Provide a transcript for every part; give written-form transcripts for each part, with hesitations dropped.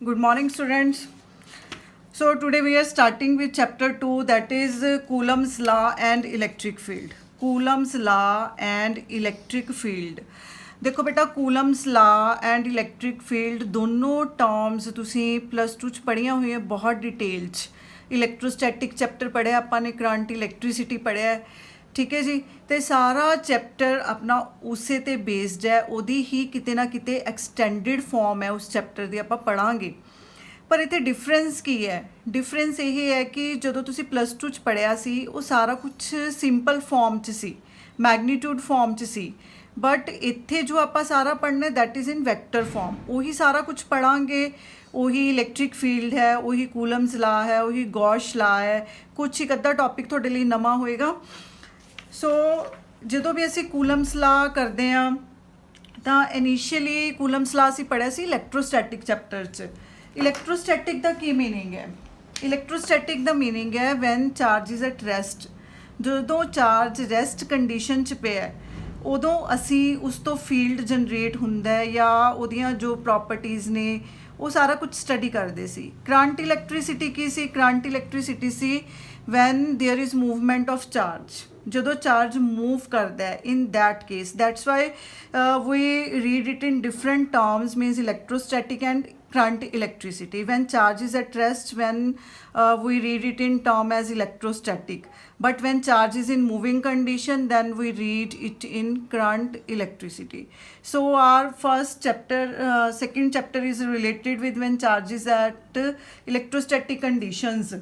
Good morning, students. So today we are starting with chapter 2, that is Coulomb's law and electric field. Coulomb's law and electric field. देखो बेटा Coulomb's law and electric field दोनों terms तुसी plus two च पढ़िया हुई है बहुत detail च इलैक्ट्रोस्टैटिक चैप्टर पढ़िया आपाने करंट इलैक्ट्रिसिटी पढ़िया है ठीक है जी तो सारा चैप्टर अपना उसे ते बेस्ड है उदी ही किते ना किते एक्सटेंडेड फॉर्म है उस चैप्टर की आप पढ़ांगे पर इतने डिफरेंस की है डिफरेंस ये है कि जो तुसी प्लस टू च पढ़िया सी वो सारा कुछ सिंपल फॉर्म च सी मैगनीट्यूड फॉर्म च सी बट इत्थे जो आप सारा पढ़ना that is in vector form वही सारा कुछ पढ़ांगे वही इलैक्ट्रिक फील्ड है वही कूलम्स ला है वही गॉश ला है कुछ एक अद्धा टॉपिक थोड़े लिए नवा होएगा सो जो भी असी कूलम्स ला करते हैं तो इनिशियली कूलम्स ला असी पढ़िया सी इलैक्ट्रोस्टैटिक चैप्टर च इलैक्ट्रोस्टैटिक का की मीनिंग है इलैक्ट्रोस्टैटिक का मीनिंग है when charge is at rest जो चार्ज रेस्ट कंडीशन च पे है उदों असी उस तो फील्ड जनरेट हुंदा है या उदियां जो प्रॉपर्टीज़ ने वो सारा कुछ स्टडी करते सी करंट इलैक्ट्रिसिटी की सी करंट इलैक्ट्रिसिटी सी when there is movement of charge जो चार्ज मूव करता है in that case that's why we read it in different terms means electrostatic and current electricity when charge is at rest when we read it in term as electrostatic but when charge is in moving condition then we read it in current electricity so our first chapter second chapter is related with when charge is at electrostatic conditions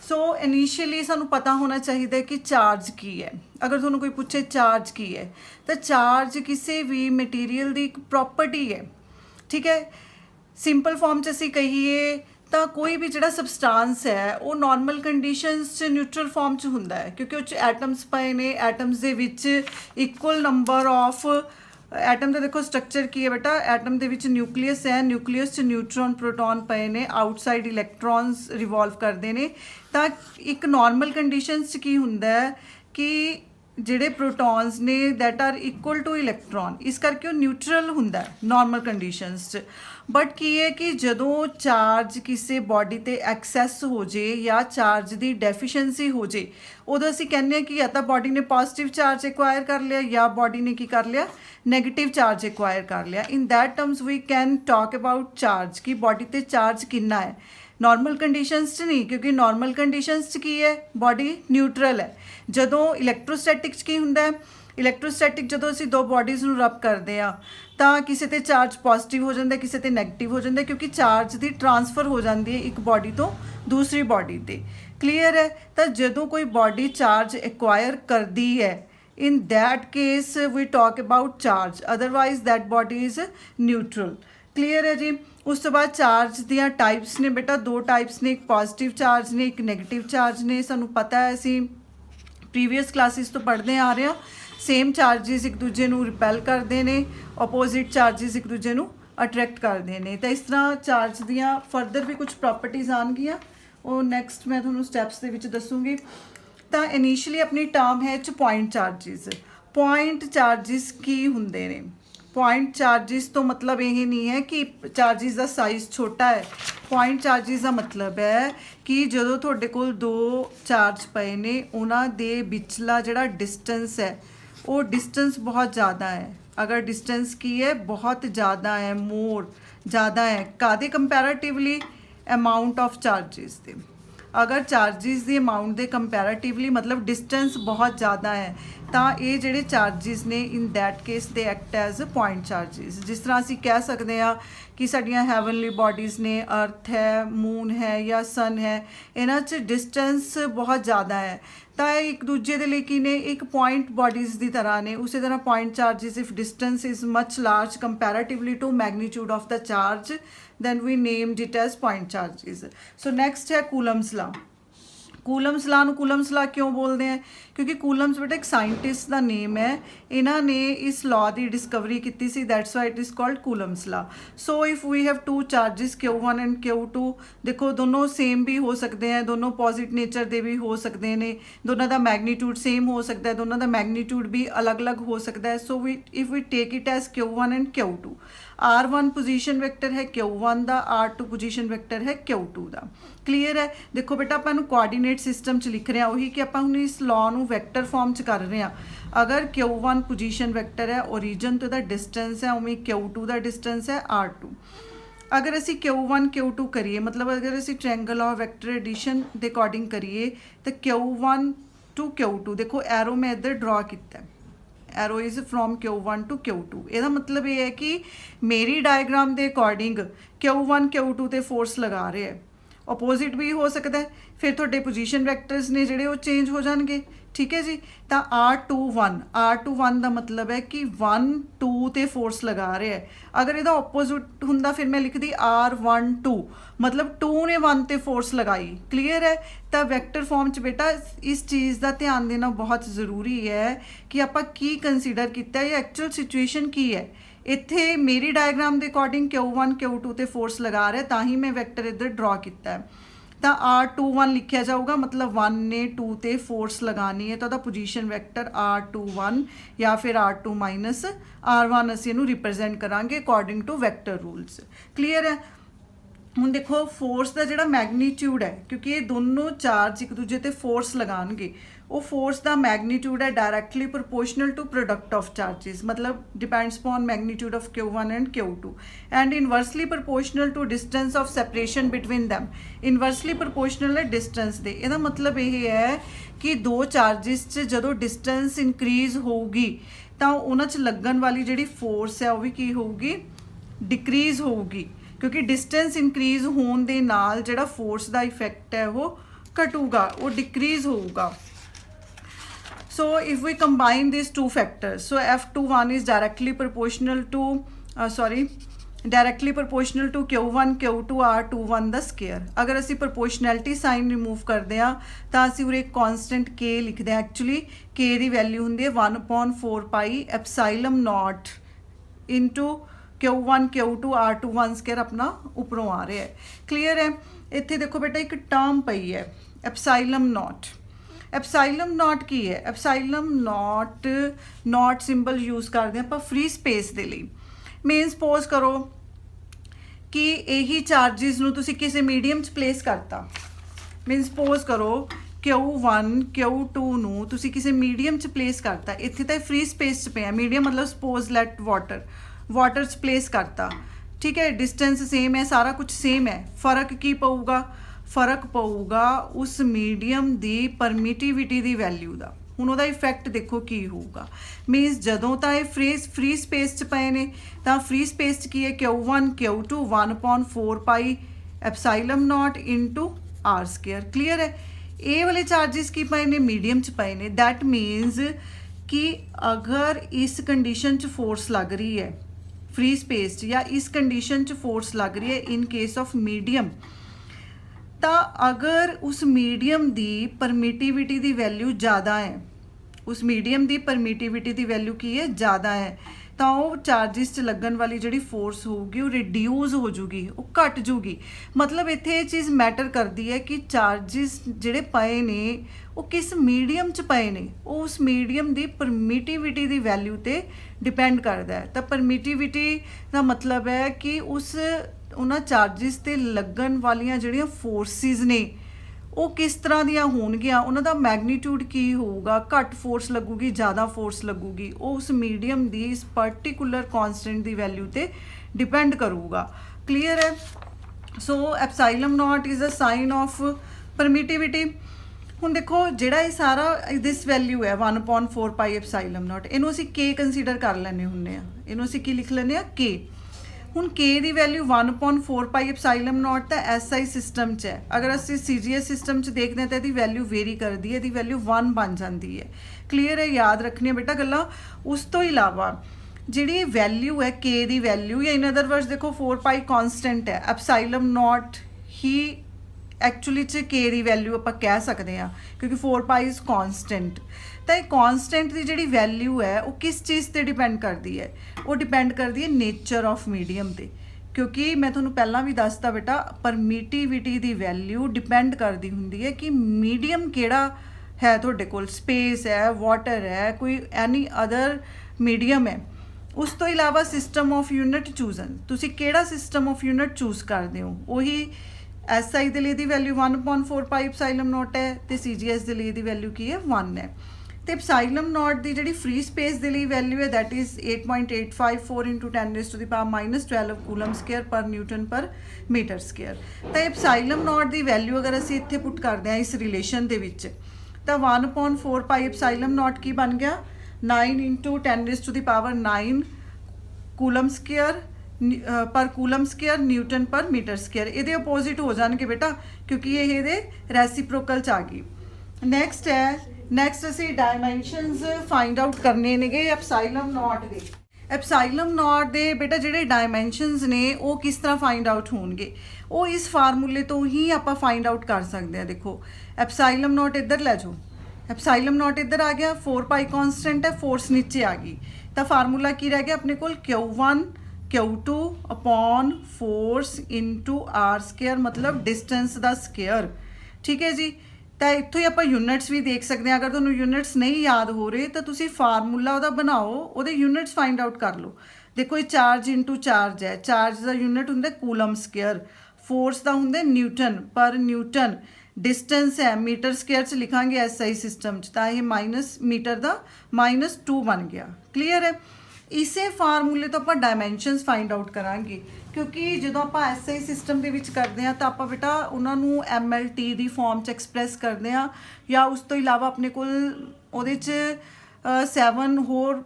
so initially सानू पता होना चाहिए कि charge की है अगर तुहानू कोई पूछे चार्ज की है तो चार्ज किसी भी मटीरियल की एक प्रॉपर्टी है ठीक है सिंपल फॉर्म च असी कहीए तो कोई भी जिहड़ा सबसटांस है वो नॉर्मल कंडीशनस च न्यूट्रल फॉर्म च हुंदा है क्योंकि उस एटम्स पए ने atoms they which equal number of atom का देखो स्ट्रक्चर की है बेटा एटम दे विच न्यूक्लियस है न्यूक्लियस च न्यूट्रॉन प्रोटॉन पए ने आउटसाइड इलैक्ट्रॉन्स रिवॉल्व करते हैं तो एक नॉर्मल कंडीशनस च की हुंदा है कि ਜਿਹੜੇ ਪ੍ਰੋਟੋਨਸ ਨੇ that are equal to electron इस करके न्यूट्रल ਹੁੰਦਾ नॉर्मल कंडीशनस च बट की है कि ਜਦੋਂ ਚਾਰਜ ਕਿਸੇ ਬੋਡੀ ਤੇ ਐਕਸੈਸ ਹੋ ਜੇ ਜਾਂ ਚਾਰਜ ਦੀ ਡੈਫੀਸ਼ੀਐਂਸੀ ਹੋ ਜੇ ਉਦੋਂ ਅਸੀਂ ਕਹਿੰਦੇ ਹਾਂ ਕਿ ਜਾਂ ਤਾਂ ਬੋਡੀ ਨੇ ਪੋਜ਼ਿਟਿਵ ਚਾਰਜ ਐਕਵਾਇਰ ਕਰ ਲਿਆ ਜਾਂ ਬੋਡੀ ਨੇ ਕੀ ਕਰ ਲਿਆ ਨੈਗੇਟਿਵ ਚਾਰਜ ਐਕਵਾਇਰ ਕਰ ਲਿਆ in that terms we can talk about charge कि बॉडी ते चार्ज कितना है नॉर्मल कंडीशनस च नहीं क्योंकि नॉर्मल कंडीशनस च की है बॉडी न्यूट्रल है ਜਦੋਂ ਇਲੈਕਟ੍ਰੋਸਟੈਟਿਕ 'ਚ ਕੀ ਹੁੰਦਾ ਹੈ ਇਲੈਕਟ੍ਰੋਸਟੈਟਿਕ ਜਦੋਂ ਅਸੀਂ ਦੋ ਬੋਡੀਜ਼ ਨੂੰ ਰਬ ਕਰਦੇ ਆ ਤਾਂ ਕਿਸੇ ਤੇ ਚਾਰਜ ਪੋਜ਼ਿਟਿਵ ਹੋ ਜਾਂਦਾ ਕਿਸੇ ਤੇ ਨੈਗੇਟਿਵ ਹੋ ਜਾਂਦਾ ਕਿਉਂਕਿ ਚਾਰਜ ਦੀ ਟ੍ਰਾਂਸਫਰ ਹੋ ਜਾਂਦੀ ਹੈ ਇੱਕ ਬੋਡੀ ਤੋਂ ਦੂਸਰੀ ਬੋਡੀ ਤੇ ਕਲੀਅਰ ਹੈ ਤਾਂ ਜਦੋਂ ਕੋਈ ਬੋਡੀ ਚਾਰਜ ਐਕਵਾਇਰ ਕਰਦੀ ਹੈ in that case we talk about charge otherwise that body is neutral clear है जी उस तो बाद चार्ज दियाँ टाइप्स ने बेटा दो टाइप्स ने एक पॉजिटिव चार्ज ने एक नैगेटिव चार्ज ने सानू पता है असी प्रीवियस क्लासिस तो पढ़ते आ रहे हैं सेम चार्जिस एक दूजे नू रिपेल करते हैं अपोजिट चार्जिस एक दूजे नू अट्रैक्ट करते हैं तो इस तरह चार्ज दियाँ फरदर भी कुछ प्रॉपर्टीज़ आनगियाँ वो नैक्सट मैं थोड़ा स्टैप्स के विच दसूँगी तो इनिशियली अपनी टर्म है पॉइंट चार्जिस पॉइंट चार्जिस की हुंदे ने पॉइंट चार्जिस तो मतलब ये नहीं है कि चार्जिस का साइज़ छोटा है पॉइंट चार्जिस का मतलब है कि जो थोड़े कोल दो चार्ज पे ने उन्हां दे विचला जिहड़ा डिस्टेंस है वो डिस्टेंस बहुत ज़्यादा है अगर डिस्टेंस की है बहुत ज़्यादा है मोर ज़्यादा है कादे कंपैरेटिवली अमाउंट ऑफ चार्जिस दे अगर चार्जिस की अमाउंट के कंपैरेटिवली मतलब डिस्टेंस बहुत ज़्यादा है तो ये जोड़े चार्जिस ने in that case they act as point charges जिस तरह असी कह सकते हैं कि साड़ियाँ हैवनली बॉडीज़ ने अर्थ है मून है या सन है इन्हां च डिस्टेंस बहुत ज़्यादा है तो एक दूजे के लिए की ने एक पॉइंट बॉडीज़ की तरह ने उसी तरह point charges if distance is much large comparatively to magnitude of the charge then we named it as point charges so next है कूलम्स ला कूलम्स ला नू कूलम्स ला क्यों बोलते हैं क्योंकि कूलम्स बेटा एक साइंटिस्ट का नेम है इन्हों ने इस लॉ की डिस्कवरी की सी that's why it is called Coulomb's law so if we have two charges Q1 and Q2 देखो दोनों सेम भी हो सकते हैं दोनों पॉजिटिव नेचर के भी हो सकते हैं दोनों का मैगनीट्यूड सेम हो सकता है दोनों का मैगनीट्यूड भी अलग अलग हो सकता है so we if we take it as Q1 and Q2 R1 position vector है Q1 का, R2 पोजीशन वैक्टर है Q2 का। क्लीयर है। देखो बेटा आपां नूं कोआर्डीनेट सिस्टम च लिख रहे हैं, वही कि आपां हुण इस लॉ नूं वैक्टर फॉर्म च कर रहे हैं। अगर Q1 पोजीशन वैक्टर है, ओरीजन तो दा डिस्टेंस है, उवें Q2 का डिस्टेंस है R2। अगर असी Q1 Q2 करिए, मतलब अगर असी ट्रायंगल ऑफ वैक्टर एडिशन के अकॉर्डिंग करिए तो Q1 टू Q2, देखो एरो मैं इधर ड्रॉ किया, arrow is from Q1 to Q2। ਇਹਦਾ मतलब ये है कि मेरी डायग्राम के अकॉर्डिंग Q1 Q2 ते फोर्स लगा रहे हैं। ओपोजिट भी हो सकता है, फिर थोड़े पोजीशन वैक्टर्स ने जिहड़े वो चेंज हो जाएंगे। ठीक है जी। तो R21 का मतलब है कि 1 2 ते फोर्स लगा रहे हैं। अगर इसका ओपोजिट हुंदा फिर मैं लिखती R12, मतलब 2 ने 1 ते फोर्स लगाई। क्लीयर है। तो वैक्टर फॉर्म च बेटा इस चीज़ का ध्यान देना बहुत ज़रूरी है कि आपां की कंसीडर किया या एक्चुअल सिचुएशन की है। इत्थे मेरी डायग्राम के अकॉर्डिंग Q1 Q2 ते फोर्स लगा रहे, तां ही मैं वैक्टर इधर ड्रॉ किया है। तो R21 लिखा जाऊगा, मतलब 1 ने 2 ते फोर्स लगानी है, तो पोजीशन वैक्टर R21 या फिर R2 माइनस R1 असीं इहनूं रिप्रजेंट करांगे according to vector rules. Clear है। हुण देखो फोर्स का जिहड़ा मैगनीट्यूड है, क्योंकि ये दोनों चार्ज एक दूजे ते फोर्स लगाएंगे, वो फोर्स का मैगनीट्यूड है directly proportional to product of charges, मतलब depends upon magnitude of Q1 and Q2 and inversely proportional to distance of separation between them. Inversely proportional है डिस्टेंस दे। ਇਹਦਾ मतलब ये है कि दो चार्जिस च जदों डिस्टेंस इनक्रीज होगी तो उन्हां च लगन वाली जिहड़ी फोर्स है वो भी की होगी, डिक्रीज होगी, क्योंकि डिस्टेंस इनक्रीज होने दे नाल जिहड़ा फोर्स का इफेक्ट है वो घटूगा, वो डिक्रीज होगा। So if we combine these two factors, so F21 is directly proportional to Q1 Q2 R21 the square। अगर असी proportionality sign remove करते हैं तो असी उरे constant K लिखते हैं। एक्चुअली K की वैल्यू होंगी है 1/4 पाई epsilon not into Q1 Q2 R21 square अपना उपरों आ रहा है। क्लीयर है। इत्थे देखो बेटा एक टर्म पई है एप्सिलॉन नॉट। एप्सिलॉन नॉट की है? एप्सिलॉन नॉट सिंबल यूज़ करते हैं आप फ्री स्पेस के लिए। मीन सपोज करो कि यही चार्जिस नूं तुसीं किसी मीडियम च प्लेस करता। मीन सपोज करो Q1 Q2 नूं तुसीं किसी मीडियम च प्लेस करता। इत्थे तो फ्री स्पेस च पे मीडियम, मतलब सपोज लैट वाटर च प्लेस करता। ठीक है। डिस्टेंस सेम है, सारा कुछ सेम है। फर्क की पऊगा? फर्क पऊगा उस मीडियम की परमिटिविटी की वैल्यू का। हुण उहदा इफैक्ट देखो की होगा। मीनस जदों तो ये फ्री स्पेस च पे ने, तो फ्री स्पेस च की है Q1 Q2 1/4 pi epsilon not into R square. Clear है। ये वाले चार्जिस की पे ने, मीडियम च पे ने। दैट मीनस कि अगर इस कंडीशन च फोर्स लग रही है फ्री स्पेस या इस कंडीशन च फोर्स लग रही है इन केस ऑफ मीडियम, तो अगर उस मीडियम की परमिटिविटी की वैल्यू ज़्यादा है, उस मीडियम की परमिटिविटी की वैल्यू की है ज़्यादा है, तो वो चार्जिस च लगन वाली जी फोर्स होगी वो रिड्यूस हो जूगी, वो घट जूगी। मतलब इत्थे ये चीज़ मैटर करती है कि चार्जिस जिहड़े पए ने वो किस मीडियम च पए ने, वो उस मीडियम की परमिटिविटी की वैल्यू ते डिपेंड करता है। तो परमिटिविटी का मतलब है कि उस उन्हां चार्जिस ते लगन वालियां जिहड़ियां फोर्सिस ने वो किस तरह दियां होणगियां, उन्हां दा मैगनीट्यूड की होगा, घट फोर्स लगूगी ज़्यादा फोर्स लगूगी, वो उस मीडियम की इस पर्टिकुलर कॉन्सटेंट की वैल्यू ते डिपेंड करूगा। क्लीयर है। So epsilon not is a sign of permittivity. हुण देखो जिहड़ा ये सारा दिस वैल्यू है 1/4 पाई एप्सिलॉन नॉट, इनू असीं के कंसीडर कर लैंदे हुंदे आ। इनू असीं की लिख लैंदे आ के। हुण के की वैल्यू 1/4 पाई एप्सिलॉन नॉट तो SI सिस्टम च है। अगर असीं CGS सिस्टम च देखते हैं तो यदी वैल्यू वेरी करती है, यदी वैल्यू 1 बन जाती है। क्लीयर है। याद रखनी बेटा गल्लां। उस तो इलावा जिहड़ी वैल्यू है के की वैल्यू, या इन अदर वर्ड्स देखो 4 पाई कॉन्सटेंट है, एप्सिलॉन नॉट ही एक्चुअली च के की वैल्यू आप कह सकते हैं, क्योंकि 4 पाई इज़ कॉन्सटेंट। तो ये कॉन्सटेंट की जी वैल्यू है वो किस चीज़ पर डिपेंड करती है? वो डिपेंड करती है नेचर ऑफ मीडियम पर। क्योंकि मैं थोनों पहला भी दसता बेटा परमिटिविटी की वैल्यू डिपेंड करती होंगी है कि मीडियम केड़ा है, थोड़े कोल स्पेस है, वाटर है, कोई एनी अदर मीडियम है, उस तो इलावा सिस्टम ऑफ यूनिट चूजन, तुसी केड़ा सिस्टम ऑफ यूनिट चूज करते हो, वही SI ਦੇ ਲਈ ਦੀ ਵੈਲਿਊ 1/4 ਪਾਈ ਐਪਸਾਈਲਨ ਨੋਟ ਹੈ ਤੇ CGS ਦੇ ਲਈ ਦੀ ਵੈਲਿਊ ਕੀ ਹੈ 1 ਹੈ ਤੇ ਐਪਸਾਈਲਨ ਨੋਟ ਦੀ ਜਿਹੜੀ ਫ੍ਰੀ ਸਪੇਸ ਦੇ ਲਈ ਵੈਲਿਊ ਹੈ ਦੈਟ ਇਜ਼ 8.854 × 10⁻⁻12 ਕੂਲਮ ਸਕੁਅਰ ਪਰ ਨਿਊਟਨ ਪਰ ਮੀਟਰ ਸਕੁਅਰ। ਤਾਂ ਐਪਸਾਈਲਨ ਨੋਟ ਦੀ ਵੈਲਿਊ ਅਗਰ ਅਸੀਂ ਇੱਥੇ ਪੁੱਟ ਕਰਦੇ ਹਾਂ ਇਸ ਰਿਲੇਸ਼ਨ ਦੇ ਵਿੱਚ ਤਾਂ 1/4 ਪਾਈ ਐਪਸਾਈਲਨ ਨੋਟ ਕੀ ਬਣ ਗਿਆ 9 × 10⁻9 ਕੂਲਮ ਸਕੁਅਰ पर कूलम स्केयर न्यूटन पर मीटर स्केयर। ये अपोजिट हो जाएंगे बेटा क्योंकि ये रेसिप्रोकल च आ गई। नैक्सट है नैक्सट असी डायमेंशनस फाइंड आउट करने ने एप्साइलम नॉट के। एप्साइलम नॉट के बेटा जिहड़े डायमेंशनस ने वो किस तरह फाइंड आउट होणगे वो इस फार्मूले तो ही आप फाइंड आउट कर सकते हैं। देखो एप्साइलम नॉट इधर लै जाओ, एप्साइलम नॉट इधर आ गया, 4 पाई कॉन्सटेंट है, फोर्स नीचे आ गई तो फार्मूला की रह गया अपने को Q1 Q2 upon force into R square मतलब डिस्टेंस का स्केयर। ठीक है जी। तो इतों ही आप यूनिट्स भी देख सकते हैं। अगर तुहानूं यूनिट्स नहीं याद हो रहे तो तुसी फार्मूला उहदा बनाओ, उहदे यूनिट्स फाइंड आउट कर लो। देखो ये चार्ज इंटू चार्ज है, चार्ज का यूनिट हुंदा कूलम स्केयर, फोर्स का हुंदा न्यूटन पर न्यूटन, डिस्टेंस है मीटर स्केयर च लिखांगे SI सिस्टम च, तो ये माइनस मीटर का -2 बन गया। क्लीयर है। इसे फार्मूले तो आप डायमेंशनस फाइंड आउट करांगे क्योंकि जो आप SI सिस्टम के करते हैं तो आप बेटा उन्होंने MLT की फॉर्म च एक्सप्रैस करते हैं या उस तो इलावा अपने को 7 होर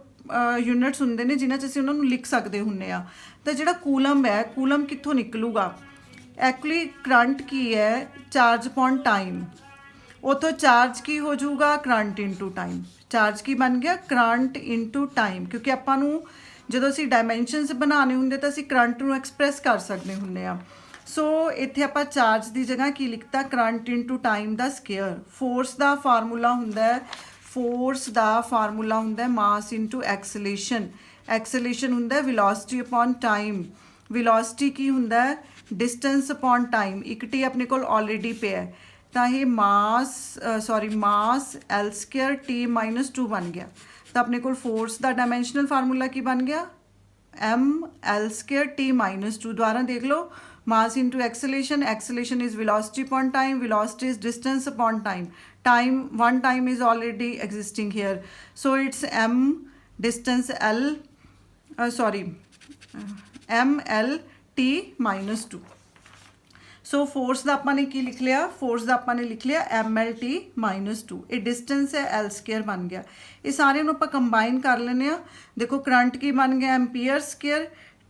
यूनिट्स होंगे ने जिन्होंने असीं उन्होंने लिख सकते होंगे आ। तो जिहड़ा कूलम है कूलम कित्थों निकलूगा एक्चुअली करंट की है चार्ज अपॉन टाइम, उतों चार्ज की हो जाऊगा करंट इंटू टाइम। चार्ज की बन गया करंट इंटू टाइम क्योंकि आपां जो असीं डायमेंशनस बनाने होंगे तो असीं करंट नूं एक्सप्रैस कर सकते होंगे आ। सो इत्थे आपां चार्ज की जगह की लिखता करंट इंटू टाइम का स्केयर। फोर्स का फार्मूला हुंदा है, फोर्स का फार्मूला हुंदा है मास इंटू एक्सलेशन, एक्सलेशन हुंदा है वेलोसिटी अपॉन टाइम, वेलोसिटी की हुंदा है डिस्टेंस अपॉन टाइम। एक टी अपने को ऑलरेडी पे है तो ये मास L स्केयर T-2 बन गया। तो अपने को फोर्स का डायमेंशनल फार्मूला की बन गया mL स्केयर T-2। द्वारा देख लो mass into acceleration, acceleration is velocity upon time, velocity is distance upon time, one time is already existing here so it's distance mL T-2। So force का आपने की लिख लिया, फोर्स का आपने लिख लिया ML T-2। ये डिस्टेंस है L स्केयर बन गया। ये सारे आप कंबाइन कर लेने। देखो करंट की बन गया एम्पीयर स्केयर,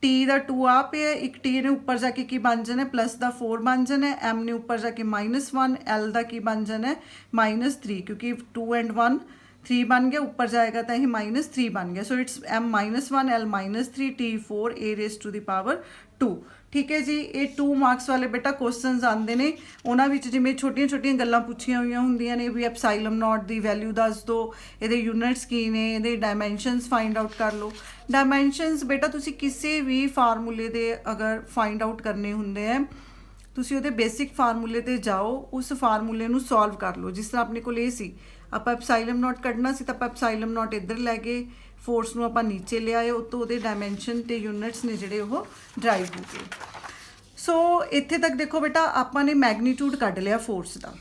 T का 2 आ पे है, एक T ने उपर जाके की बन जाना प्लस का 4 बन जाना है, M ने उपर जाके -1, L का की बन जाना है -3 क्योंकि 2 and 1 3 बन गया, ऊपर जाएगा तो ये -3 बन गया। So it's M-1 L -3 T4 A⁻²। ठीक है जी। ये 2 मार्क्स वाले बेटा क्वेश्चनस आते हैं, उन्होंने जिमें छोटिया छोटिया गल्लां पुछिया हुई होंदियां ने भी एप्साइलम नॉट की वैल्यू दस दो, ये यूनिट्स की ने, ये डायमेंशनस फाइंड आउट कर लो। डायमेंशनस बेटा तुसी किसी भी फार्मूले दे अगर फाइंड आउट करने होंगे हैं तुसी उहदे बेसिक फार्मूले ते जाओ, उस फार्मूले नूं सॉल्व कर लो। जिस तरह अपने को आप एप्साइलम नॉट कढ़ना सी तो आप एप्साइलम नॉट इधर लै गए, फोर्स नूं आपां नीचे ले आए, उतों उहदे डायमेंशन ते यूनिट्स ने जिहड़े वो ड्राइव हो गए। सो इत्थे तक देखो बेटा आपां ने मैगनीट्यूड कढ़ लिया फोर्स का।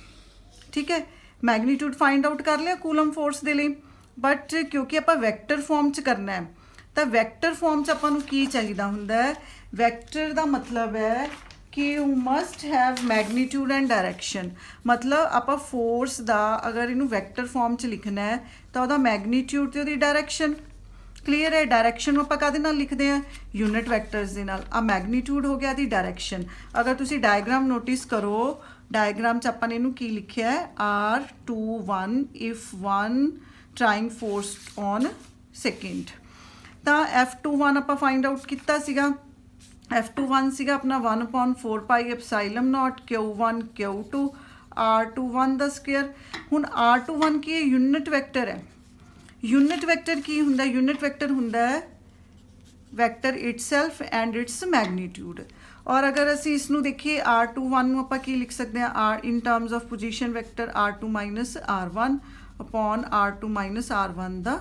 ठीक है, मैगनीट्यूड फाइंड आउट कर लिया कूलम फोर्स दे लई, बट क्योंकि आपां वैक्टर फॉर्म च करना है तो वैक्टर फॉर्म च आपां नूं की चाहिदा हुंदा है, वैक्टर का मतलब है कि you must have magnitude and direction. मतलब आप फोर्स का अगर इनू वैक्टर फॉर्म च लिखना है तो वह मैगनीट्यूड तो वही डायरैक्शन। क्लीयर है। डायरैक्शन आप कहते नाल लिखते हैं यूनिट वैक्टर्स के नाल। आ मैगनीट्यूड हो गया दी डायरैक्शन। अगर तुसी डायग्राम नोटिस करो, डायग्राम च आपां ने इनू की लिखिया है R21 if 1 trying force on second. तो F21 आपां फाइंड आउट किया सीगा, F21 सीगा अपना 1/4 pi epsilon naught Q1 Q2 R21 का स्क्वेयर। हुण R21 की यूनिट वैक्टर है, यूनिट वैक्टर की हुंदा, यूनिट वैक्टर हुंदा है vector itself and it's magnitude. और अगर असी इसनू देखिए R21 नूं आपां की लिख सकते हैं R in terms of position vector R2 - R1 upon R2 - R1 का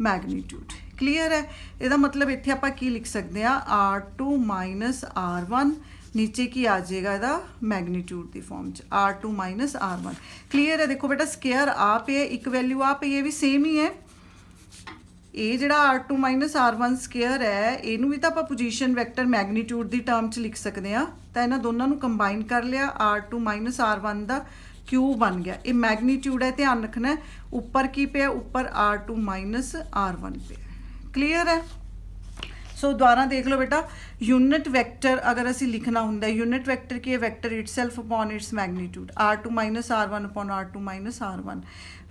मैगनीट्यूड। क्लीयर है। ਇਹਦਾ मतलब ਇੱਥੇ ਆਪਾਂ ਕੀ ਲਿਖ ਸਕਦੇ ਆ R2 ਮਾਈਨਸ R1 नीचे की आ जाएगा ਇਹਦਾ मैग्नीट्यूड की फॉर्म च R2 माइनस R1 क्लीयर है। देखो बेटा स्केयर आ पे एक वैल्यू आ पे ये भी सेम ही है। ये ਜਿਹੜਾ R2 माइनस R1 स्केयर है ਇਹਨੂੰ भी तो आप पोजीशन वैक्टर मैग्नीट्यूड की टर्म च लिख सकते हैं। तो इन्होंने दोनों को कंबाइन कर लिया R2 माइनस R1 का क्यूब बन गया। ये मैग्नीट्यूड है, ध्यान रखना है। उपर की पे उपर R2 माइनस R1 पे क्लीयर है। सो दोबारा देख लो बेटा यूनिट वैक्टर अगर असी लिखना होंगे यूनिट वैक्टर की है vector itself upon its magnitude R2 minus R1 upon R2 minus R1।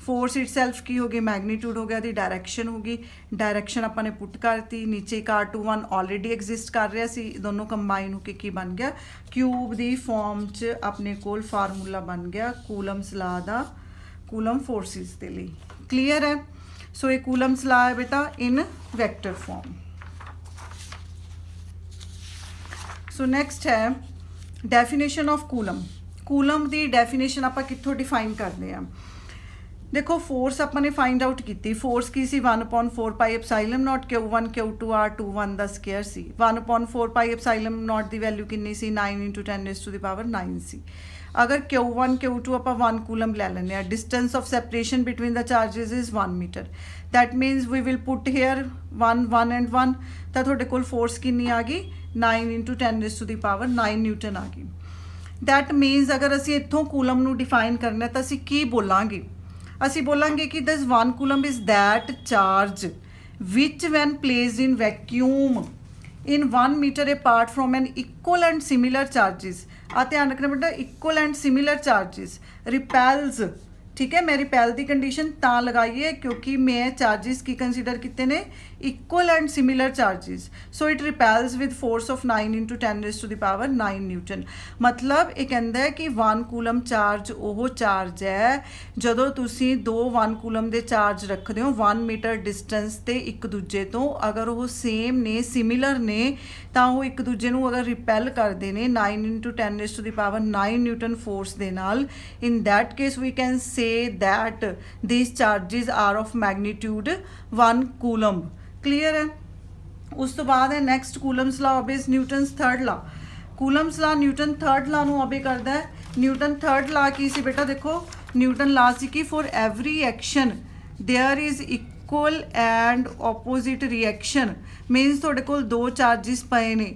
Force itself की होगी मैग्नीट्यूड हो गया, दी डायरैक्शन होगी, डायरैक्शन अपने पुट करती, नीचे एक R21 ऑलरेडी एग्जिस्ट कर रहा सी, दोनों कंबाइन होके की बन गया क्यूब दी फॉर्म च अपने कोल फार्मूला बन गया कूलम्स ला दा कूलम फोर्सिस के लिए। क्लीयर है। सो ये कूलम्स ला है बेटा इन वैक्टर फॉर्म। सो नैक्सट है डेफिनेशन ऑफ कूलम। कूलम की डेफिनेशन आप कितों डिफाइन करते हैं। देखो फोर्स अपने फाइंड आउट की, फोर्स की सी 1/4 pi epsilon naught Q1 Q2 R21 का स्केयर सी। 1/4 पाई एप्साइलम नॉट की वैल्यू कितनी सी 9 × 10⁻⁹ सी। अगर Q1 Q2 आप 1 कूलम ले लें, distance of separation between the charges is 1 metre. That means we will put here 1 1 and 1 तो थोड़े कोल फोर्स कितनी आ गई 9 × 10⁹ न्यूटन आ गई। दैट मीनस अगर असी इत्थों कूलम नू डिफाइन करना तो असी की बोलांगे, असी बोलांगे कि this 1 coulomb is that charge which when placed in vacuum in 1 metre apart from an equal and similar charges. आ ध्यान रखना बेटा equal and similar charges repels. ठीक है, मैं रिपेल की कंडीशन ता लगाई है क्योंकि मैं चार्जिस की कंसीडर किए ने equal and similar charges. So it repels with force of 9 × 10⁹ Newton. मतलब ये कहता है कि 1 कूलम चार्ज वो चार्ज है जदों तुसी 2 1 कूलम के चार्ज रखते हो 1 मीटर डिस्टेंस ते एक दूजे तो, अगर वो सेम ने सिमिलर ने तो वो एक दूजे को अगर रिपेल करते हैं 9 × 10⁹ न्यूटन फोर्स के नाल। In that case we can say that these charges are of magnitude 1 coulomb. Clear है। उस तो बाद है next Coulomb's law obvious Newton's third law. Coulomb's law Newton third law नू ऑबे करता है। न्यूटन थर्ड लॉ की सी बेटा देखो न्यूटन लॉ सी कि for every action there is equal and opposite reaction. Means थोड़े कोल 2 चार्जिस पे ने,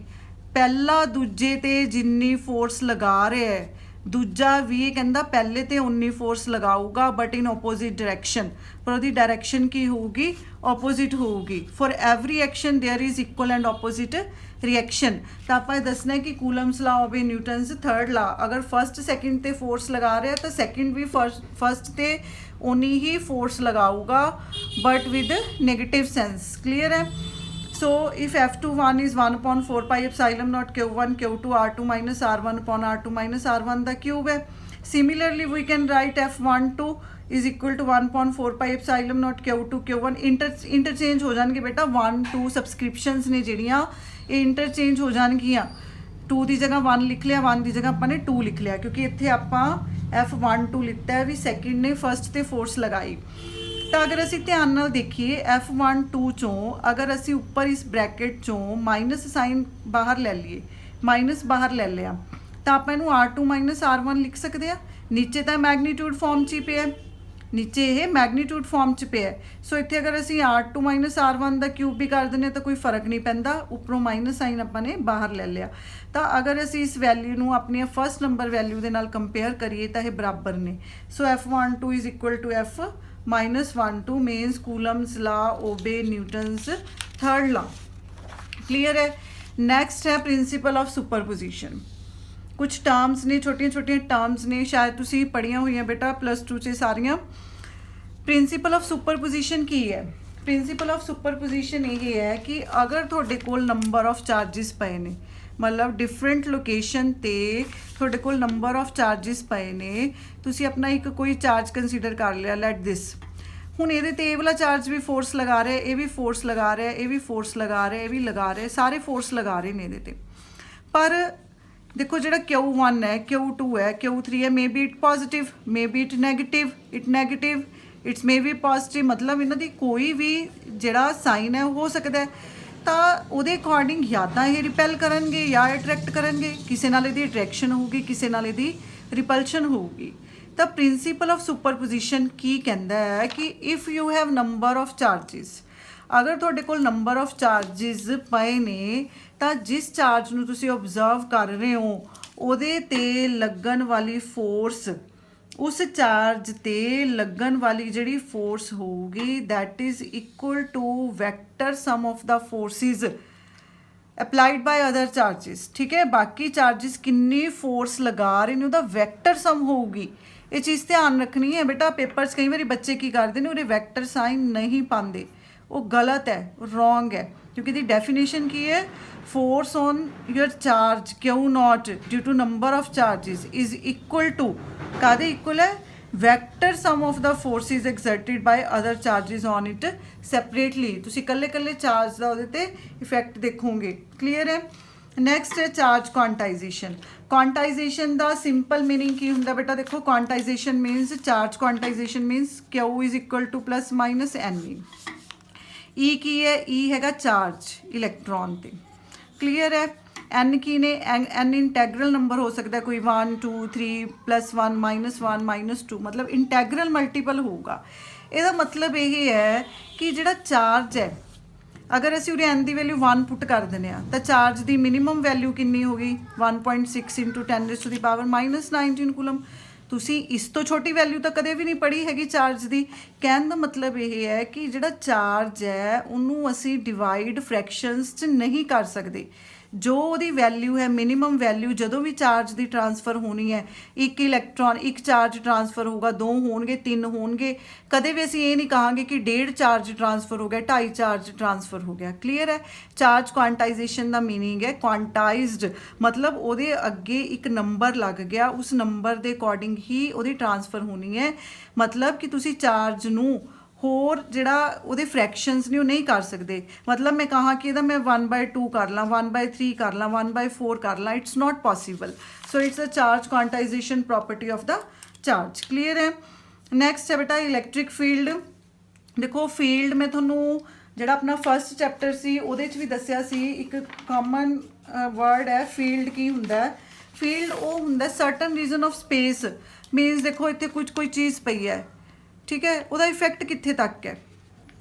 पहला दूजे ते जिन्नी फोर्स लगा रहे है दूजा भी कहता पहले तो उन्नी फोर्स लगाऊगा बट इन ओपोजिट डायरैक्शन, पर वो डायरैक्शन की होगी ओपोजिट होगी। For every action there is equal and opposite reaction. तो आप दसना है कि coulomb's law of Newton's third law अगर फर्स्ट सैकेंड ते फोर्स लगा रहे हैं तो सैकेंड भी फर्स्ट ते उन्नी ही फोर्स लगाऊगा but with negative sense. Clear है। So if F21 is 1/4 pi epsilon naught Q1 Q2 R2 minus R1 upon R2 minus R1 the cube है। Similarly we can write F12 is equal to 1/4 pi epsilon naught Q2 Q1 interchange हो जाएंगे बेटा 1 2 सबसक्रिप्शंस ने जिहड़ियां ये interchange हो जाएगियां। 2 की जगह 1 लिख लिया, 1 की जगह अपने 2 लिख लिया क्योंकि इत्थे आपां F12 लिता है भी सैकेंड ने फर्स्ट ते फोर्स लगाई। तो अगर असी ध्यान नाल देखिए F12 चों अगर असी उपर इस ब्रैकेट चों माइनस साइन बाहर ले लीए, माइनस बाहर ले लिया तो आप इनू R2 माइनस R1 लिख सकते हैं। नीचे तो मैग्नीट्यूड फॉर्म च ही पे है, नीचे ये मैग्नीट्यूड फॉर्म च पे है। सो इत्थे अगर असी R2 माइनस R1 का क्यूब भी कर दें तो कोई फर्क नहीं पैंदा, उपरों माइनस साइन अपने बाहर ले लिया। तो अगर असी इस वैल्यू नू अपनी फर्स्ट नंबर वैल्यू के नाल कंपेयर करिए तो ये बराबर ने। So F12 is equal to F -12 means Coulomb's law obey Newton's third law. Clear है। नैक्सट है प्रिंसिपल ऑफ सुपरपोजिशन। कुछ टर्म्स ने छोटिया छोटिया टर्म्स ने शायद तुसी पढ़िया हुई बेटा +2 से सारियां। प्रिंसिपल ऑफ सुपरपोजिशन की है। प्रिंसिपल ऑफ सुपरपोजिशन ये है कि अगर थोड़े कोल नंबर ऑफ चार्जिस पे ने, मतलब डिफरेंट लोकेशन ते थोड़े कोल नंबर ऑफ चार्जिस पे ने, तुसी अपना एक कोई चार्ज कंसीडर कर लिया लेट दिस। हुण ये ते वाला चार्ज भी फोर्स लगा रहा है, ये भी फोर्स लगा रहा है, ये भी फोर्स लगा रहा है, ये भी लगा रहा है, सारे फोर्स लगा रहे हैं ये। पर देखो जो Q1 है, Q2 है, Q3 है, may be it positive, may be it negative, it's may be positive, मतलब इन्हां दी कोई भी जिहड़ा साइन है हो सकता है। ਤਾਂ ਉਹਦੇ ਅਕੋਰਡਿੰਗ ਜਾਂ ਤਾਂ ਇਹ ਰਿਪੈਲ ਕਰਨਗੇ ਜਾਂ ਅਟਰੈਕਟ ਕਰਨਗੇ, ਕਿਸੇ ਨਾਲ ਇਹਦੀ ਅਟਰੈਕਸ਼ਨ ਹੋਊਗੀ, ਕਿਸੇ ਨਾਲ ਇਹਦੀ ਰਿਪਲਸ਼ਨ ਹੋਊਗੀ। ਤਾਂ ਪ੍ਰਿੰਸੀਪਲ ਆਫ ਸੁਪਰਪੋਜੀਸ਼ਨ ਕੀ ਕਹਿੰਦਾ ਹੈ ਕਿ if you have number of charges, ਅਗਰ ਤੁਹਾਡੇ ਕੋਲ ਨੰਬਰ ਆਫ ਚਾਰਜਿਸ ਪਏ ਨੇ ਤਾਂ ਜਿਸ ਚਾਰਜ ਨੂੰ ਤੁਸੀਂ ਓਬਜ਼ਰਵ ਕਰ ਰਹੇ ਹੋ ਉਹਦੇ 'ਤੇ ਲੱਗਣ ਵਾਲੀ ਫੋਰਸ, उस चार्ज ते लगन वाली जिहड़ी फोर्स होगी that is equal to vector sum of the forces applied by other charges. ठीक है, बाकी चार्जिस किन्नी फोर्स लगा रहे हैं उहदा वैक्टर सम होगी। ये चीज़ ध्यान रखनी है बेटा, पेपर कई बार बच्चे की करते हैं उहदे वैक्टर साइन नहीं पाते, वो गलत है, रॉन्ग है, क्योंकि दी डेफिनेशन की है force on your charge q not due to number of charges is equal to कादे इक्वल है vector sum of the forces exerted by other charges on it separately. तुसी कल्ले कल्ले चार्ज का उहदे ते इफेक्ट देखोगे। क्लीयर है। नैक्सट है चार्ज क्वांटाइजेशन। क्वांटाइजेशन का सिंपल मीनिंग की हुंदा बेटा, देखो quantization means charge quantization means q is equal to plus minus n v. E की है, ई हैगा चार्ज इलैक्ट्रॉन ते। क्लीयर है। एन की ने, एन इंटैगरल नंबर हो सकता है, कोई 1 2 3 +1 -1 -2, मतलब इंटैगरल मल्टीपल होगा। ਇਹਦਾ मतलब ये है कि ਜਿਹੜਾ चार्ज है अगर ਅਸੀਂ ਉਰੇ n ਦੀ ਵੈਲਿਊ 1 ਪੁੱਟ ਕਰ ਦਿੰਦੇ ਆ ਤਾਂ ਚਾਰਜ ਦੀ ਮਿਨੀਮਮ ਵੈਲਿਊ ਕਿੰਨੀ ਹੋਗੀ 1.6 × 10⁻⁻19 ਕੂਲਮ। ਤੁਸੀਂ ਇਸ ਤੋਂ ਛੋਟੀ ਵੈਲਿਊ ਤਾਂ ਕਦੇ ਵੀ ਨਹੀਂ ਪੜ੍ਹੀ ਹੈਗੀ ਚਾਰਜ ਦੀ। ਕਹਿਣ ਦਾ ਮਤਲਬ ਇਹ ਹੈ ਕਿ ਜਿਹੜਾ ਚਾਰਜ ਹੈ ਉਹਨੂੰ ਅਸੀਂ ਡਿਵਾਈਡ ਫ੍ਰੈਕਸ਼ਨਸ 'ਚ ਨਹੀਂ ਕਰ ਸਕਦੇ। जो ਉਹਦੀ वैल्यू है मिनिमम वैल्यू ਜਦੋਂ भी चार्ज ਦੀ ट्रांसफर होनी है, एक इलैक्ट्रॉन एक चार्ज ट्रांसफर होगा, 2 होंगे 3 होंगे, कदे भी ਅਸੀਂ ਇਹ नहीं कहांगे कि 1.5 चार्ज ट्रांसफर हो गया 2.5 चार्ज ट्रांसफर हो गया। क्लीयर है। चार्ज क्वांटाइजेशन का मीनिंग है क्वांटाइज्ड, मतलब ਉਹਦੇ ਅੱਗੇ ਇੱਕ नंबर लग गया, उस नंबर ਦੇ ਅਕੋਰਡਿੰग ਹੀ ਉਹਦੀ ट्रांसफर होनी है। मतलब कि ਤੁਸੀਂ चार्ज ਨੂੰ होर जिहड़ा उहदे फ्रैक्शनस ने नहीं कर सकते। मतलब मैं कहा कि इहदा मैं 1/2 कर ला, 1/3 कर ला, 1/4 कर ला, it's not possible. So it's a charge quantization property of the charge. Clear है। नैक्सट है बेटा इलैक्ट्रिक फील्ड। देखो फील्ड मैं तुहानू जिहड़ा अपना फर्स्ट चैप्टर सी उहदे च भी दस्सिया सी, एक कॉमन वर्ड है फील्ड। की हुंदा है फील्ड? वो हुंदा certain region of space. Means देखो इत्थे कुछ कोई चीज़ पई है, ठीक है, ਉਹਦਾ ਇਫੈਕਟ ਕਿੱਥੇ ਤੱਕ ਹੈ,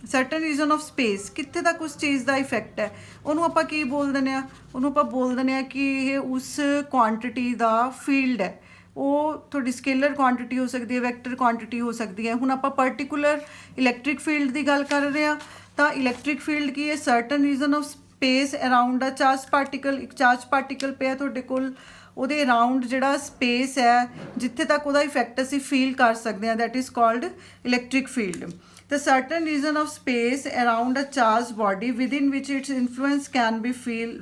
ਸਰਟਨ ਰੀਜਨ ਆਫ ਸਪੇਸ ਕਿੱਥੇ ਤੱਕ ਉਸ ਚੀਜ਼ ਦਾ ਇਫੈਕਟ ਹੈ, ਉਹਨੂੰ ਆਪਾਂ ਕੀ ਬੋਲ ਦਿੰਦੇ ਆ, ਉਹਨੂੰ ਆਪਾਂ ਬੋਲ ਦਿੰਦੇ ਆ ਕਿ ਇਹ ਉਸ ਕੁਆਂਟਿਟੀ ਦਾ ਫੀਲਡ ਹੈ। ਉਹ ਤੁਹਾਡੀ ਸਕੇਲਰ ਕੁਆਂਟਿਟੀ ਹੋ ਸਕਦੀ ਹੈ, ਵੈਕਟਰ ਕੁਆਂਟਿਟੀ ਹੋ ਸਕਦੀ ਹੈ। ਹੁਣ ਆਪਾਂ ਪਰਟੀਕੂਲਰ ਇਲੈਕਟ੍ਰਿਕ ਫੀਲਡ ਦੀ ਗੱਲ ਕਰ ਰਹੇ ਹਾਂ ਤਾਂ ਇਲੈਕਟ੍ਰਿਕ ਫੀਲਡ ਕੀ ਹੈ, certain region of space around a charge particle. ਇੱਕ ਚਾਰਜ ਪਾਰਟੀਕਲ ਪਿਆ ਤੁਹਾਡੇ ਕੋਲ, ਉਹਦੇ ਅਰਾਊਂਡ ਜਿਹੜਾ ਸਪੇਸ ਹੈ ਜਿੱਥੇ ਤੱਕ ਉਹਦਾ ਇਫੈਕਟ ਅਸੀਂ ਫੀਲ ਕਰ ਸਕਦੇ ਹਾਂ, that is called electric field. The certain region of space around a charged body within which its influence can be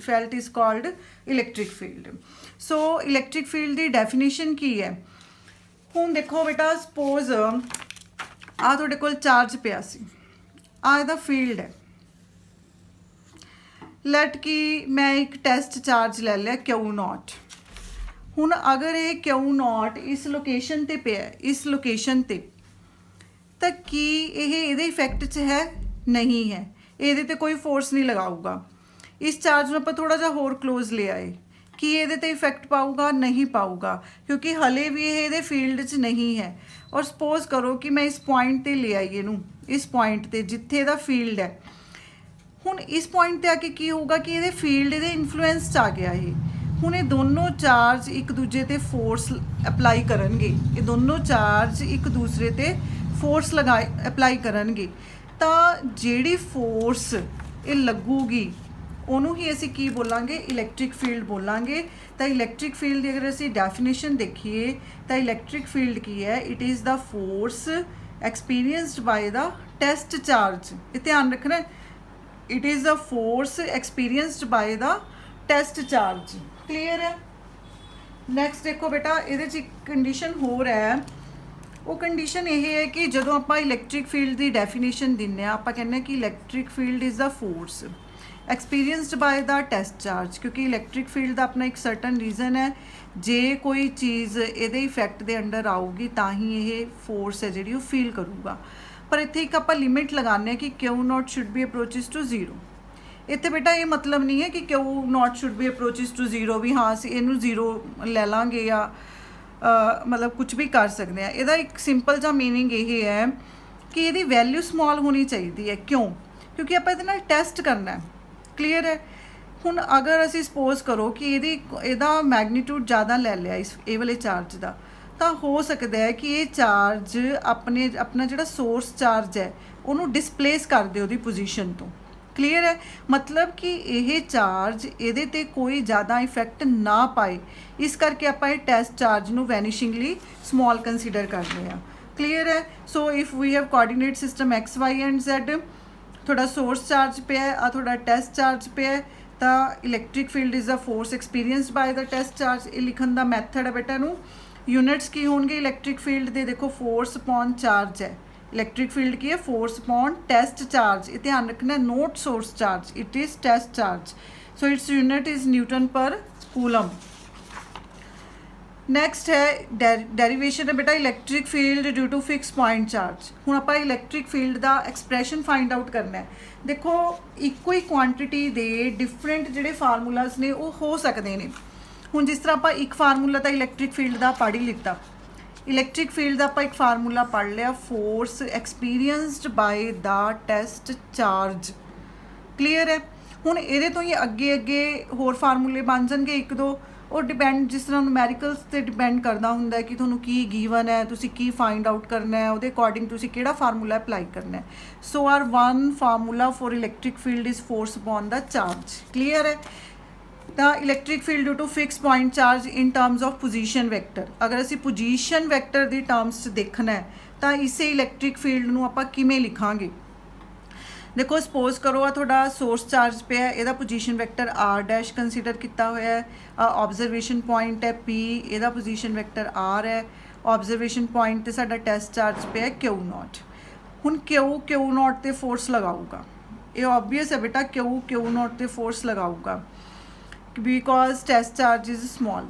felt is called electric field. So electric field the definition ਕੀ ਹੈ? ਹੁਣ ਦੇਖੋ ਬੇਟਾ suppose ਆ ਤੁਹਾਡੇ ਕੋਲ charge ਪਿਆ ਸੀ, ਆ ਇਹਦਾ ਫੀਲਡ ਹੈ। ਲੈਟ ਕਿ ਮੈਂ ਇੱਕ ਟੈਸਟ ਚਾਰਜ ਲੈ ਲਿਆ Q0। ਹੁਣ ਅਗਰ ਇਹ Q0 ਇਸ ਲੋਕੇਸ਼ਨ ਤੇ ਪਿਆ, ਇਸ ਲੋਕੇਸ਼ਨ ਤੇ, ਤਾਂ ਕੀ ਇਹ ਇਹਦੇ ਇਫੈਕਟ 'ਚ ਹੈ? ਨਹੀਂ ਹੈ, ਇਹਦੇ ਤੇ ਕੋਈ ਫੋਰਸ ਨਹੀਂ ਲਗਾਊਗਾ। ਇਸ ਚਾਰਜ ਨੂੰ ਆਪਾਂ ਥੋੜਾ ਜਿਹਾ ਹੋਰ ਕਲੋਜ਼ ਲੈ ਆਏ, ਕੀ ਇਹਦੇ ਤੇ ਇਫੈਕਟ ਪਾਊਗਾ? ਨਹੀਂ ਪਾਊਗਾ, ਕਿਉਂਕਿ ਹਲੇ ਵੀ ਇਹ ਇਹਦੇ ਫੀਲਡ 'ਚ ਨਹੀਂ ਹੈ। ਔਰ ਸਪੋਜ਼ ਕਰੋ ਕਿ ਮੈਂ ਇਸ ਪੁਆਇੰਟ ਤੇ ਲੈ ਆਈ ਇਹਨੂੰ, ਇਸ ਪੁਆਇੰਟ ਤੇ ਜਿੱਥੇ ਇਹਦਾ ਫੀਲਡ ਹੈ। ਹੁਣ ਇਸ ਪੁਆਇੰਟ ਤੇ ਆ ਕੇ ਕੀ ਹੋਊਗਾ ਕਿ ਇਹਦੇ ਫੀਲਡ ਇਹਦੇ ਇਨਫਲੂਐਂਸ 'ਚ ਆ ਗਿਆ ਇਹ। ਹੁਣ ਇਹ ਦੋਨੋਂ ਚਾਰਜ ਇੱਕ ਦੂਜੇ ਤੇ ਫੋਰਸ ਅਪਲਾਈ ਕਰਨਗੇ, ਇਹ ਦੋਨੋਂ ਚਾਰਜ ਇੱਕ ਦੂਸਰੇ ਤੇ ਫੋਰਸ ਅਪਲਾਈ ਕਰਨਗੇ, ਤਾਂ ਜਿਹੜੀ ਫੋਰਸ ਇਹ ਲੱਗੂਗੀ ਉਹਨੂੰ ਹੀ ਅਸੀਂ ਕੀ ਬੋਲਾਂਗੇ? ਇਲੈਕਟ੍ਰਿਕ ਫੀਲਡ ਬੋਲਾਂਗੇ। ਤਾਂ ਇਲੈਕਟ੍ਰਿਕ ਫੀਲਡ ਦੀ ਅਗਰ ਅਸੀਂ ਡੈਫੀਨੇਸ਼ਨ ਦੇਖੀਏ ਤਾਂ ਇਲੈਕਟ੍ਰਿਕ ਫੀਲਡ ਕੀ ਹੈ? It is the force experienced ਬਾय the test charge. ਇਹ ਧਿਆਨ ਰੱਖਣਾ, it is the force experienced ਬਾय the test charge. Clear है। नैक्सट देखो बेटा ये एक कंडीशन होर है, वो कंडीशन ये है कि जो आप इलैक्ट्रिक फील्ड की डेफिनेशन दिंदे आ, आप कहने कि electric field is the force experienced by the test charge. क्योंकि इलैक्ट्रिक फील्ड का अपना एक सर्टन रीजन है, जे कोई चीज़ ये इफैक्ट के अंडर आऊगी तो ही ये फोर्स है जी फील करूँगा। पर इत्थे एक आपां लिमिट लगाने कि Q naught should be approaches to zero. इत्थे बेटा ये मतलब नहीं है कि Q naught should be approaches to zero भी हाँ असीं इहनूं जीरो लै लांगे या मतलब कुछ भी कर सकते हैं। ਇਹਦਾ एक सिंपल जिहा मीनिंग ये है कि ਇਹਦੀ वैल्यू स्मॉल होनी चाहिए है। क्यों? क्योंकि आप ਇਹਦੇ ਨਾਲ टेस्ट करना है। क्लीयर है? ਹੁਣ अगर असीं सपोज करो कि ਇਹਦਾ मैगनीट्यूड ज़्यादा ले लिया इस ये वाले चार्ज का, तो हो सकता है कि ये चार्ज अपना जिहड़ा सोर्स चार्ज है उन्होंने डिसप्लेस कर दे उसकी पोजीशन तो। क्लीयर है? मतलब कि यह चार्ज ये ते कोई ज़्यादा इफैक्ट ना पाए, इस करके आप टेस्ट चार्ज नू वैनिशिंगली स्मॉल कंसीडर करते हैं। क्लीयर है? So if we have coordinate system X Y and Z, थोड़ा सोर्स चार्ज पे है आ थोड़ा टेस्ट चार्ज पे है, तो electric field is the force experienced by the test charge. ये लिखण का मैथड है बेटा नू। यूनिट्स की होंगे इलैक्ट्रिक फील्ड के? देखो फोर्स अपॉन चार्ज है। इलैक्ट्रिक फील्ड की है? Force upon test charge. ये ध्यान रखना, not source charge, it is test charge. So its unit is newton per coulomb. Next है डेरिवेशन है बेटा electric field due to fix point charge. हुण आपां इलैक्ट्रिक फील्ड का एक्सप्रैशन फाइंड आउट करना है। देखो इक्को ही क्वांटिटी दे डिफरेंट जिहड़े फार्मूलाज ने वो हो सकते हैं। हुण जिस तरह आपां एक फार्मूला तो इलैक्ट्रिक फील्ड का पढ़ ही लिता। इलैक्ट्रिक फील्ड का आप एक फार्मूला पढ़ लिया, force experienced by the test charge. Clear है? हुण इहदे तो ही अगे अगे होर फार्मूले बन जाएंगे एक दो, और डिपेंड जिस तरह न्यूमैरिकल्स ते डिपेंड करता हुंदा है कि तुहानूं की गिवन है, तुसीं की फाइंड आउट करना है, उहदे अकॉर्डिंग तुसीं किहड़ा फार्मूला अप्लाई करना है। So our one formula for electric field is force upon the charge. Clear है? The electric field due to fix point charge in terms of position vector. अगर असी position vector की terms देखना है तो इसे इलैक्ट्रिक फील्ड नूं आपां किवें लिखांगे? देखो सपोज करो आ थोड़ा सोर्स चार्ज पे है, यदा position vector r dash consider किया हुआ है। ऑब्जरवेशन पॉइंट है पी, यदा पोजीशन वैक्टर आर है। ऑब्जरवेशन पॉइंट ते साडा टेस्ट चार्ज पे है क्यू नॉट। हुण क्यू नॉट ते फोर्स लगाऊगा, ये ऑबवियस है बेटा, क्यू नॉट ते फोर्स लगाऊगा because test charge is small.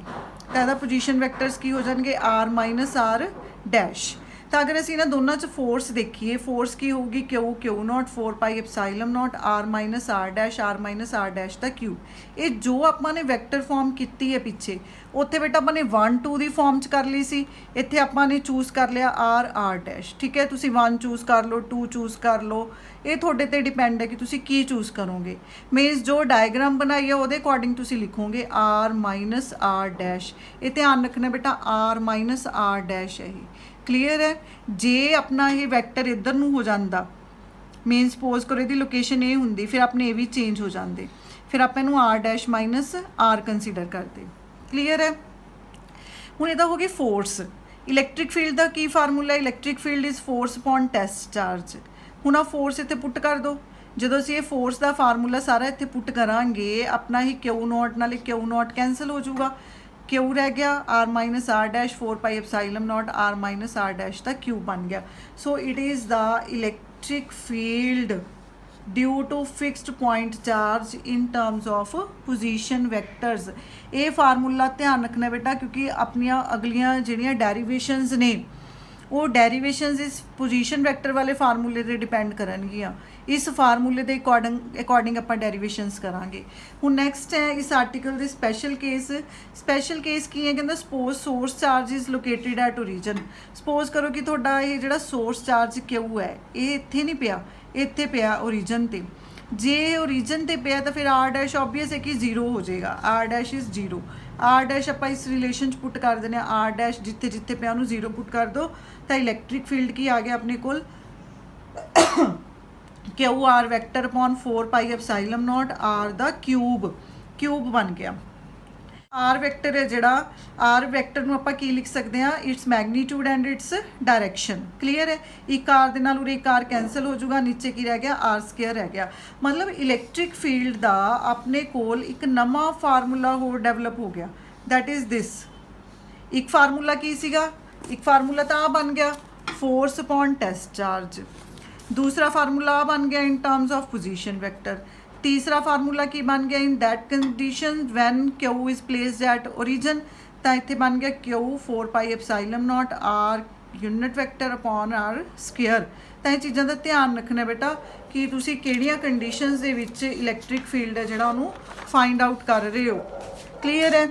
तो यदा पोजीशन वैक्टर्स की हो जाएंगे आर माइनस आर डैश। तो अगर असीं इन्हां दोनों च फोर्स देखिए, फोर्स की होगी Q naught 4 pi epsilon not R minus R dash the cube. ये जो आपां ने वैक्टर फॉर्म की है पिछे, उत्थे बेटा आपां ने 1 2 की फॉर्म च कर ली सी, इत्थे आपां ने चूज़ कर लिया आर डैश। ठीक है, तुसीं 1 चूज़ कर लो, 2 चूज़ कर लो, ये थोड़े ते डिपेंड है कि तुसीं की चूज़ करोगे। मीनस जो डायग्राम बनाई है उहदे अकॉर्डिंग तुसीं लिखोगे आर माइनस आर डैश। ये ध्यान रखना बेटा आर माइनस आर डैश है। क्लीयर है? जे अपना ये वैक्टर इधर नूं हो जाता, मेन सपोज करो यदि लोकेशन ये होंगी, फिर अपने ये भी चेंज हो जाते, फिर आप इनू R dash minus R consider करते। क्लीयर है? हुण इहदा हो गया फोर्स। इलैक्ट्रिक फील्ड का की formula? Electric field is force upon test charge. हुण आ फोर्स इत्थे पुट कर दो। जो असीं ये फोर्स का फार्मूला सारा इत्थे पुट करांगे, अपना ही क्यू नॉट नाल क्यू नॉट कैंसल हो जाऊगा, क्यू रह गया R minus R dash 4 pi epsilon not R minus R dash का क्यू बन गया। So it is the electric field due to fixed point charge in terms of position vectors. ये formula ध्यान रखना बेटा, क्योंकि अपनियां अगलियां जिहड़ियां डेरिवेशनस ने वो डेरिवेशनस इस पोजीशन वैक्टर वाले फार्मूले पर डिपेंड करनगियां। इस फार्मूले के अकॉर्डिंग आप डेरिवेशनस करांगे। हुण नैक्सट है इस आर्टिकल के स्पैशल केस। स्पैशल केस की है, कहता suppose source charge is located at origin. Suppose करो कि तुहाडा ये जिहड़ा सोर्स चार्ज क्यू है ये इत्थे नहीं पिया, इत्थे पिया ओरीजन ते। जे ओरीजन ते पिया तो फिर आर डैश ऑबवियस है कि जीरो हो जाएगा, R dash is zero. R dash आप इस रिलेशन पुट कर देने, आर डैश जिथे जिथे पिया उन्होंने जीरो पुट कर दो, तो इलैक्ट्रिक फील्ड की आ गया अपने कोल q r vector upon 4 pi epsilon not r the cube बन गया। आर वैक्टर है जिहड़ा, आर वैक्टर नूं आपां की लिख सकते हैं? It's magnitude and it's direction. Clear है? एक आर दे नाल उरे एक आर कैंसल हो जाऊगा, नीचे की रह गया आर स्केयर रह गया। मतलब इलैक्ट्रिक फील्ड का अपने कोल एक नवा फार्मूला होर डेवलप हो गया, दैट इज़ दिस। एक फार्मूला की सीगा? एक फार्मूला तो आ बन गया फोर्स अपॉन टेस्ट चार्ज। दूसरा फार्मूला बन गया in terms of position vector. तीसरा फार्मूला की बन गया in that condition when q is placed at origin. तो इत्थे बन गया q 4 pi epsilon not r unit vector upon r square. ਤਾਂ ਇਹ ਚੀਜ਼ਾਂ ਦਾ ਧਿਆਨ ਰੱਖਣਾ ਬੇਟਾ ਕਿ ਤੁਸੀਂ ਕਿਹੜੀਆਂ ਕੰਡੀਸ਼ਨਸ ਦੇ ਵਿੱਚ ਇਲੈਕਟ੍ਰਿਕ ਫੀਲਡ ਹੈ ਜਿਹੜਾ ਉਹਨੂੰ ਫਾਈਂਡ ਆਊਟ ਕਰ ਰਹੇ ਹੋ। ਕਲੀਅਰ ਹੈ।